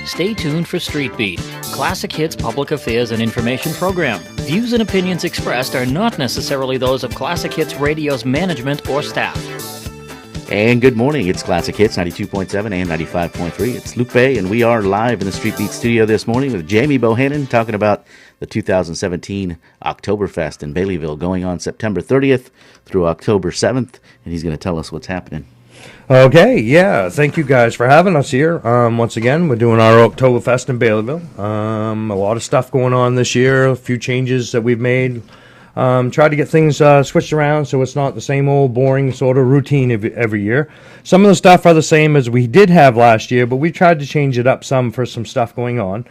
Stay tuned for Street Beat, Classic Hits public affairs and information program. Views and opinions expressed are not necessarily those of Classic Hits Radio's management or staff. And good morning. It's Classic Hits 92.7 and 95.3. It's Lupe, and we are live in the Street Beat studio this morning with Jamie Bohanon talking about the 2017 Octoberfest in Baileyville going on September 30th through October 7th, and he's going to tell us what's happening. Okay, yeah. Thank you guys for having us here. Once again, we're doing our Octoberfest in Baileyville. A lot of stuff going on this year, a few changes that we've made. Try to get things switched around so it's not the same old boring sort of routine every year. Some of the stuff are the same as we did have last year, but we tried to change it up some for some stuff going on.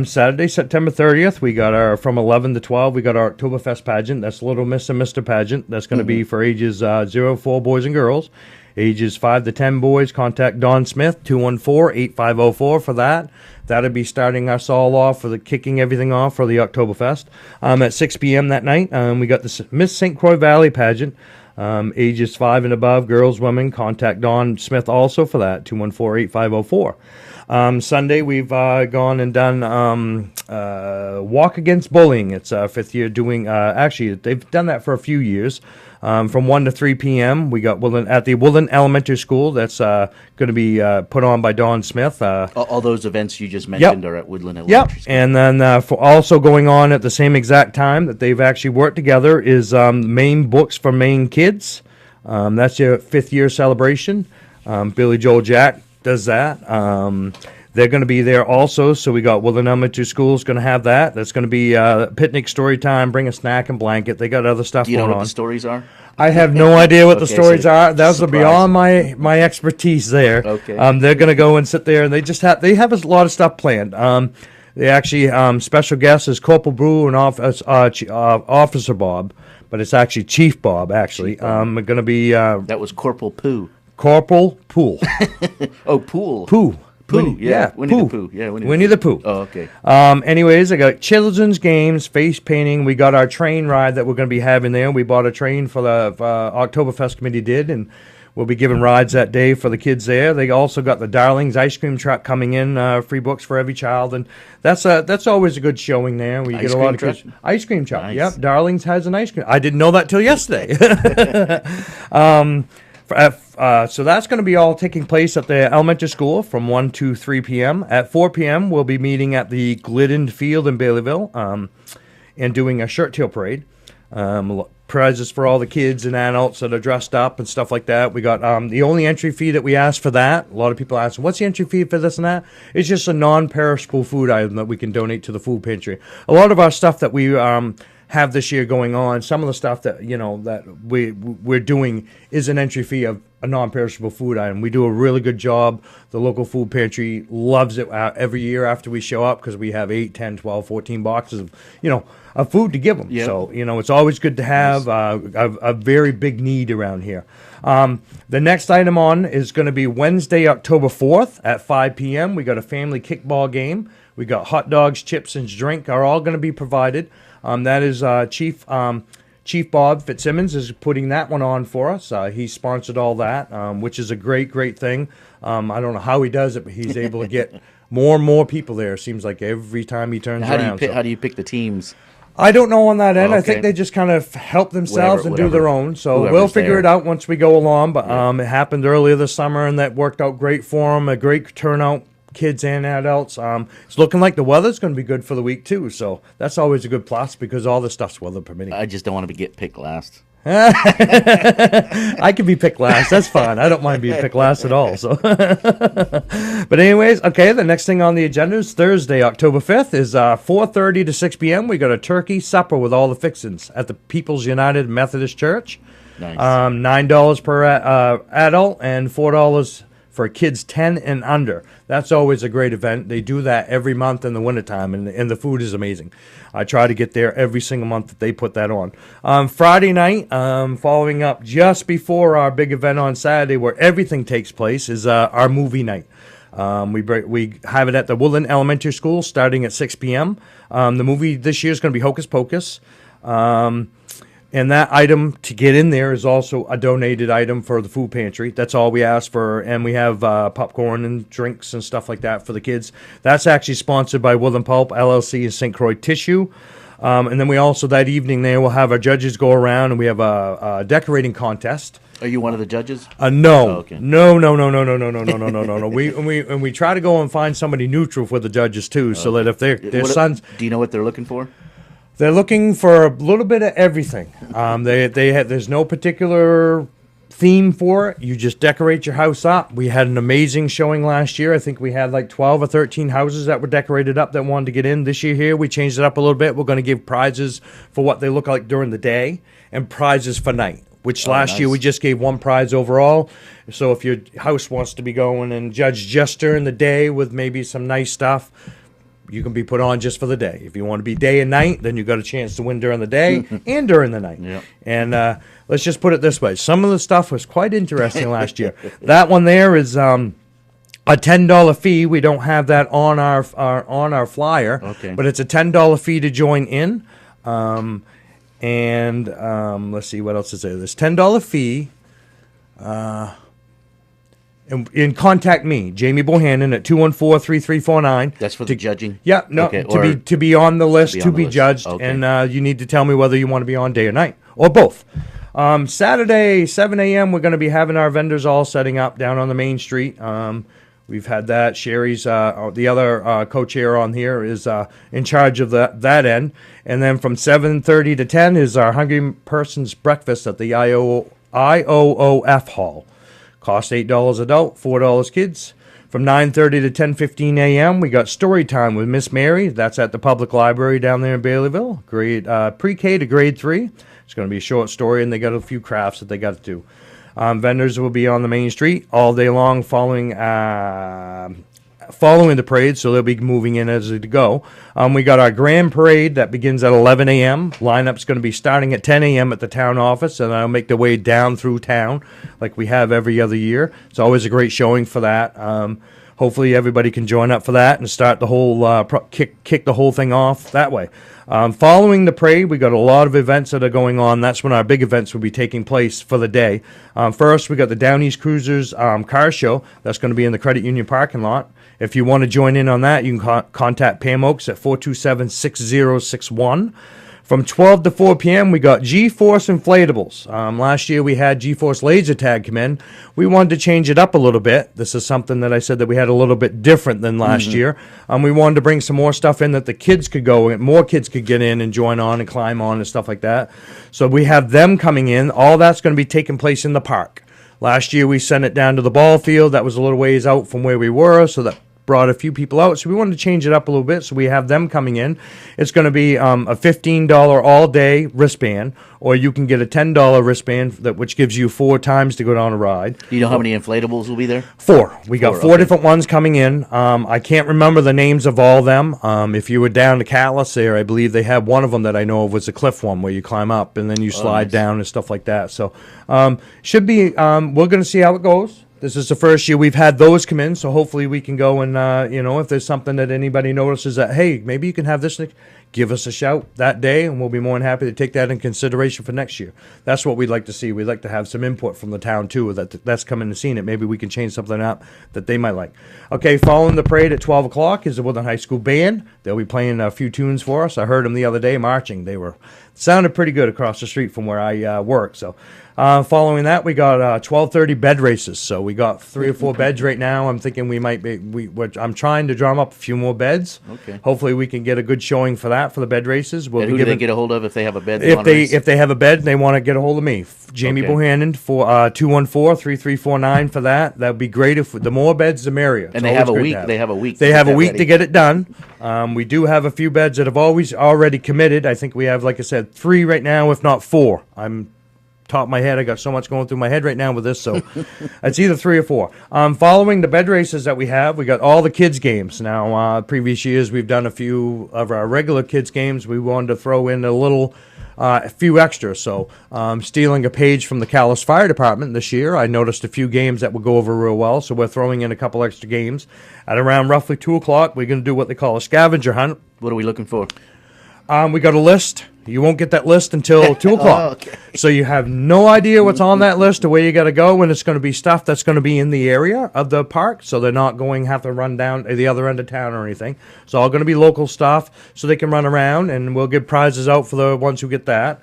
Saturday, September 30th, we got our, from 11 to 12, we got our Octoberfest pageant. That's Little Miss and Mr. Pageant. That's going to be for ages 0 to 4 boys and girls. Ages 5 to 10 boys, contact Don Smith, 214-8504 for that. That'll be starting us all off for the kicking everything off for the Octoberfest. At 6 p.m. that night, we got the Miss St. Croix Valley pageant. Ages 5 and above, girls, women, contact Don Smith also for that, 214-8504. Sunday, we've gone and done Walk Against Bullying. It's our 5th year doing, actually, they've done that for a few years. From 1 to 3 p.m., we got at the Woodland Elementary School. That's going to be put on by Don Smith. All those events you just mentioned are at Woodland Elementary School. And then for also going on at the same exact time that they've actually worked together is Maine Books for Maine Kids. That's your 5th year celebration. Billy Joel Jack does that. They're going to be there also, so we got Woodland Elementary School is going to have that. That's going to be picnic story time, bring a snack and blanket. They got other stuff going on. Do you know what the stories are? I have no idea what the stories are. Those are surprise. beyond my expertise there. Okay. They're going to go and sit there, and they have a lot of stuff planned. They actually, special guest is Corporal Brew and Officer Bob, but it's actually Chief Bob, actually. Going to be... that was Corporal Pooh. Corporal Pool. Oh, Pool. Pooh. Winnie the Pooh. Yeah, Winnie the Pooh. Oh, okay. Anyways, I got children's games, face painting. We got our train ride that we're going to be having there. We bought a train for the Octoberfest committee did, and we'll be giving rides that day for the kids there. They also got the Darlings ice cream truck coming in, free books for every child, and that's always a good showing there. We get a lot of kids. Ice cream truck. Nice. Yep, Darlings has an ice cream. I didn't know that till yesterday. So that's going to be all taking place at the elementary school from 1 to 3 p.m. At 4 p.m., we'll be meeting at the Glidden Field in Baileyville and doing a shirt tail parade. Prizes for all the kids and adults that are dressed up and stuff like that. We got the only entry fee that we ask for that. A lot of people ask, what's the entry fee for this and that? It's just a non-perishable food item that we can donate to the food pantry. A lot of our stuff that we have this year going on, some of the stuff that that we're doing is an entry fee of a non-perishable food item. We do a really good job. The local food pantry loves it every year after we show up because we have 8, 10, 12, 14 boxes of of food to give them. Yep. So it's always good to have a very big need around here. The next item on is going to be Wednesday, October 4th at 5 p.m. We got a family kickball game. We got hot dogs, chips, and drink are all going to be provided. That is Chief Bob Fitzsimmons is putting that one on for us. He sponsored all that, which is a great thing. I don't know how he does it, but he's able to get more and more people there. It seems like every time he turns around. How do you pick the teams? I don't know on that end. Okay. I think they just kind of help themselves and do their own. So we'll figure it out once we go along. But it happened earlier this summer, and that worked out great for them. A great turnout. Kids and adults. It's looking like the weather's going to be good for the week too, so that's always a good plus because all the stuff's weather permitting. I just don't want to get picked last. I can be picked last. That's fine. I don't mind being picked last at all. So, but anyways, okay. The next thing on the agenda is Thursday, October 5th, is 4:30 to 6 p.m. We got a turkey supper with all the fixins at the People's United Methodist Church. Nice. $9 per adult and $4 for kids 10 and under. That's always a great event. They do that every month in the wintertime, and the food is amazing. I try to get there every single month that they put that on. Friday night, following up just before our big event on Saturday where everything takes place, is our movie night. We have it at the Woodland Elementary School starting at 6 p.m. The movie this year is going to be Hocus Pocus. And that item to get in there is also a donated item for the food pantry. That's all we ask for. And we have popcorn and drinks and stuff like that for the kids. That's actually sponsored by Will and Pulp, LLC, and St. Croix Tissue. And then we also, that evening there, we'll have our judges go around and we have a decorating contest. Are you one of the judges? No. Oh, okay. No. We try to go and find somebody neutral for the judges too, so that if their sons. Do you know what they're looking for? They're looking for a little bit of everything. There's no particular theme for it. You just decorate your house up. We had an amazing showing last year. I think we had like 12 or 13 houses that were decorated up that wanted to get in. This year here, we changed it up a little bit. We're going to give prizes for what they look like during the day and prizes for night, which last year we just gave one prize overall. So if your house wants to be going and judged just during the day with maybe some nice stuff, you can be put on just for the day. If you want to be day and night, then you got a chance to win during the day and during the night. Yep. And let's just put it this way. Some of the stuff was quite interesting last year. That one there is a $10 fee. We don't have that on our flyer, but it's a $10 fee to join in. Let's see, what else is there? This $10 fee. And contact me, Jamie Bohanon, at 214-3349. That's for the judging? Yeah, no, okay. to be on the list, to be judged. Okay. And you need to tell me whether you want to be on day or night, or both. Saturday, 7 a.m., we're going to be having our vendors all setting up down on the main street. We've had that. Sherry's, the other co-chair on here, is in charge of that end. And then from 7:30 to 10 is our Hungry Person's Breakfast at the IOOF Hall. Cost $8 adult, $4 kids. From 9:30 to 10:15 a.m., we got story time with Miss Mary. That's at the public library down there in Baileyville, grade pre-K to grade 3. It's going to be a short story, and they got a few crafts that they got to do. Vendors will be on the main street all day long following the parade, so they'll be moving in as they go. We got our grand parade that begins at 11 a.m. Lineup's going to be starting at 10 a.m. at the town office, and I'll make their way down through town like we have every other year. It's always a great showing for that. Hopefully everybody can join up for that and start the whole kick the whole thing off that way. Following the parade, we got a lot of events that are going on. That's when our big events will be taking place for the day. First, we got the Down East Cruisers car show. That's going to be in the Credit Union parking lot. If you want to join in on that, you can contact Pam Oaks at 427-6061. From 12 to 4 p.m., we got G-Force Inflatables. Last year, we had G-Force Laser Tag come in. We wanted to change it up a little bit. This is something that I said that we had a little bit different than last year. We wanted to bring some more stuff in that the kids could go in, more kids could get in and join on and climb on and stuff like that. So we have them coming in. All that's going to be taking place in the park. Last year, we sent it down to the ball field. That was a little ways out from where we were, so that brought a few people out, so we wanted to change it up a little bit, so we have them coming in. It's going to be a $15 all-day wristband, or you can get a $10 wristband, which gives you 4 times to go down a ride. Do you know how many inflatables will be there? 4. We got 4 different ones coming in. I can't remember the names of all of them. If you were down to Catalyst there, I believe they had one of them that I know of was a cliff one, where you climb up and then you slide down and stuff like that. So should be, we're going to see how it goes. This is the first year we've had those come in, so hopefully we can go and, if there's something that anybody notices that, hey, maybe you can have this, give us a shout that day, and we'll be more than happy to take that in consideration for next year. That's what we'd like to see. We'd like to have some input from the town, too, that's coming and seeing it. Maybe we can change something up that they might like. Okay, following the parade at 12 o'clock is the Woodland High School Band. They'll be playing a few tunes for us. I heard them the other day marching. They sounded pretty good across the street from where I work, so... following that, we got 12:30 bed races. So we got 3 or 4 beds right now. I'm thinking we might be. I'm trying to drum up a few more beds. Okay. Hopefully, we can get a good showing for that for the bed races. Who do they get a hold of if they have a bed? If they have a bed, they want to get a hold of me, Jamie Bohanon, for 214-3349 for that. That'd be great. If the more beds, the merrier. And they have a week. They have a week. They have a week to get it done. We do have a few beds that have already committed. I think we have, like I said, 3 right now, if not 4. I'm top of my head. I got so much going through my head right now with this, so it's either 3 or 4. Following the bed races that we got all the kids games. Now, previous years we've done a few of our regular kids games. We wanted to throw in a few extras. So, stealing a page from the Calais Fire Department this year, I noticed a few games that would go over real well. So we're throwing in a couple extra games. At around roughly 2 o'clock, we're going to do what they call a scavenger hunt. What are we looking for? We got a list. You won't get that list until 2 o'clock. Okay. So you have no idea what's on that list or where you got to go, and it's going to be stuff that's going to be in the area of the park, so they're not have to run down to the other end of town or anything. It's all going to be local stuff, so they can run around, and we'll give prizes out for the ones who get that.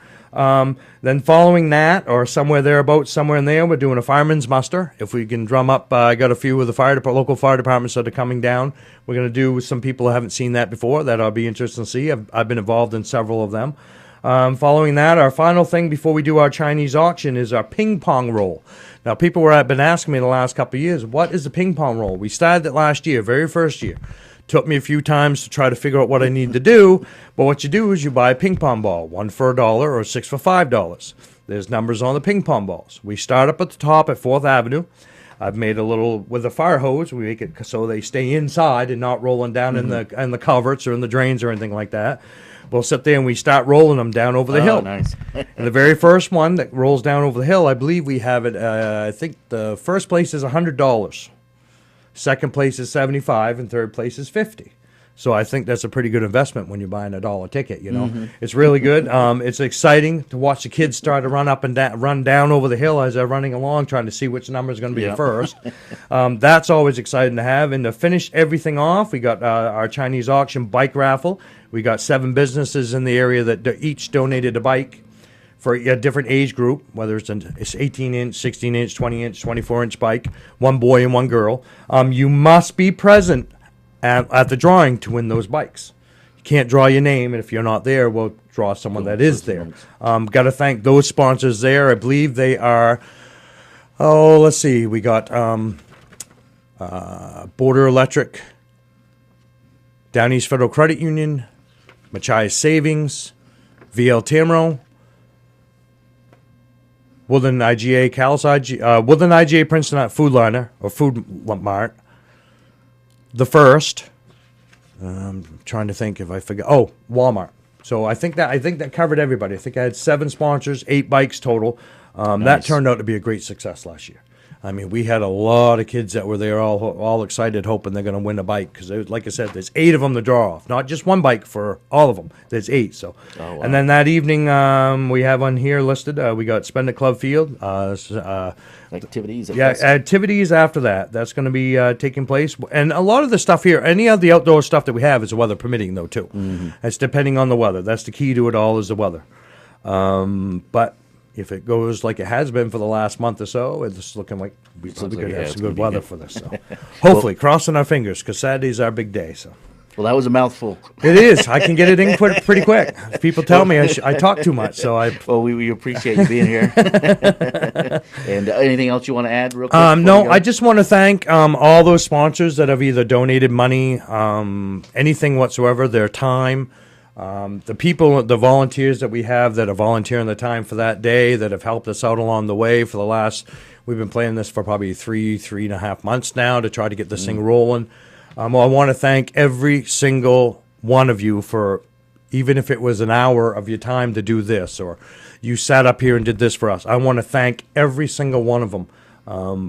Then following that, or somewhere thereabouts, somewhere in there, we're doing a fireman's muster. If we can drum up, I got a few of the local fire departments that are coming down. We're going to do with some people who haven't seen that before. That I'll be interested to see. I've been involved in several of them. Following that, our final thing before we do our Chinese auction is our ping pong roll. Now, people have been asking me the last couple of years, what is the ping pong roll? We started it last year, very first year. Took me a few times to try to figure out what I need to do, but what you do is you buy a ping pong ball, 1 for $1 or 6 for $5. There's numbers on the ping pong balls. We start up at the top at 4th Avenue. I've made a little, with a fire hose, we make it so they stay inside and not rolling down in the culverts or in the drains or anything like that. We'll sit there and we start rolling them down over the hill. Nice. And the very first one that rolls down over the hill, I believe we have it, I think the first place is $100. Second place is $75, and third place is $50. So I think that's a pretty good investment when you're buying a $1 ticket. You know, It's really good. It's exciting to watch the kids start to run up and run down over the hill as they're running along, trying to see which number is going to be the first. That's always exciting to have. And to finish everything off, we got our Chinese auction bike raffle. We got 7 businesses in the area that each donated a bike for a different age group, whether it's 18-inch, 16-inch, 20-inch, 24-inch bike, one boy and one girl. You must be present at the drawing to win those bikes. You can't draw your name, and if you're not there, we'll draw someone that is there. Got to thank those sponsors there. I believe they are, let's see, we got Border Electric, Down East Federal Credit Union, Machias Savings, VL Tamro, Woodland IGA, Woodland IGA Princeton Food Liner, or Food Mart. The First. I'm trying to think if I forget. Oh, Walmart. So I think that covered everybody. I think I had 7 sponsors, 8 bikes total. That turned out to be a great success last year. I mean, we had a lot of kids that were there all excited, hoping they're going to win a bike. Because, like I said, there's 8 of them to draw off. Not just one bike for all of them. There's 8. So, wow. And then that evening, we have on here listed, we got Spend at Club Field. Activities. Activities after that. That's going to be taking place. And a lot of the stuff here, any of the outdoor stuff that we have is weather permitting, though, too. That's depending on the weather. That's the key to it all is the weather. But if it goes like it has been for the last month or so, it's looking like we're going to have some good weather for this. So hopefully, crossing our fingers, because Saturday's our big day. So. Well, that was a mouthful. It is. I can get it in pretty quick. People tell me I talk too much, so I. Well, we appreciate you being here. And anything else you want to add, real quick? No, I just want to thank all those sponsors that have either donated money, anything whatsoever, their time. The people, the volunteers that we have that are volunteering the time for that day, that have helped us out along the way for the last. We've been planning this for probably 3.5 months now to try to get this thing rolling. I want to thank every single one of you for, even if it was an hour of your time to do this, or you sat up here and did this for us. I want to thank every single one of them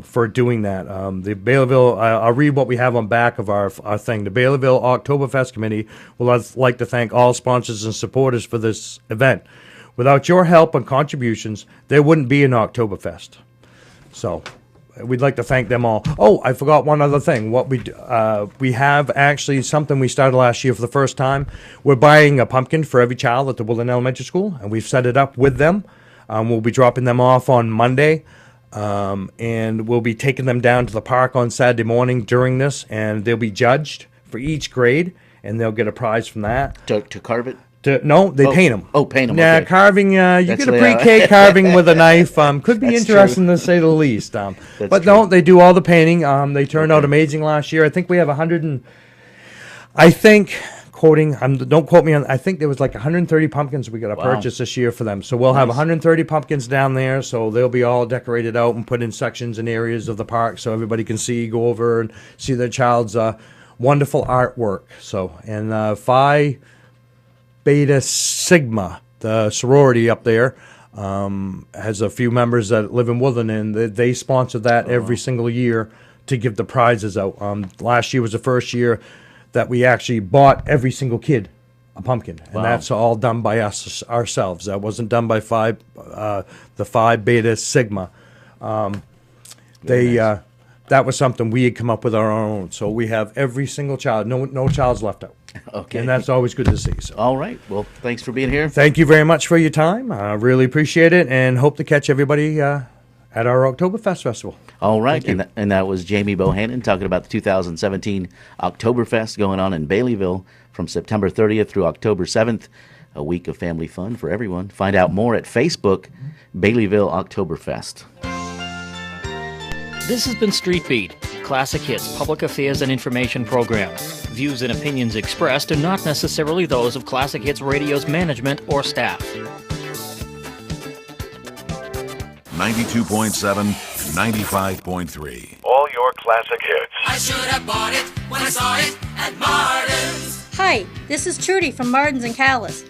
for doing that. The Baileyville, I'll read what we have on back of our thing. The Baileyville Octoberfest Committee would like to thank all sponsors and supporters for this event. Without your help and contributions, there wouldn't be an Octoberfest. So we'd like to thank them all. Oh, I forgot one other thing. What we have actually something we started last year for the first time. We're buying a pumpkin for every child at the Woodland Elementary School, and we've set it up with them. We'll be dropping them off on Monday, and we'll be taking them down to the park on Saturday morning during this, and they'll be judged for each grade, and they'll get a prize from that. To carve it? No, they paint them. Oh, paint them. Yeah, okay. Carving. You get a pre-K carving with a knife. Could be interesting to say the least. But no, they do all the painting. They turned out amazing last year. I think we have 100 and. I think quoting. Don't quote me on. I think there was like 130 pumpkins we got to purchase this year for them. So we'll have 130 pumpkins down there. So they'll be all decorated out and put in sections and areas of the park so everybody can go over and see their child's wonderful artwork. So and Phi Beta Sigma, the sorority up there, has a few members that live in Woodland, and they sponsor that every single year to give the prizes out. Last year was the first year that we actually bought every single kid a pumpkin, and Wow. that's all done by us ourselves. That wasn't done by the Phi Beta Sigma. Nice. That was something we had come up with our own. So we have every single child. No child's left out. Okay. And that's always good to see. So All right. Well, thanks for being here. thank you very much for your time. I really appreciate it, and hope to catch everybody at our Oktoberfest festival. All right. Thank you. And that was Jamie Bohanon talking about the 2017 Octoberfest going on in Baileyville from September 30th through October 7th. A week of family fun for everyone. Find out more at Facebook, Baileyville Oktoberfest. This has been Street Beat, Classic Hits public affairs and information program. Views and opinions expressed are not necessarily those of Classic Hits Radio's management or staff. 92.7 and 95.3. All your classic hits. I should have bought it when I saw it at Martin's. Hi, this is Trudy from Martin's in Calais.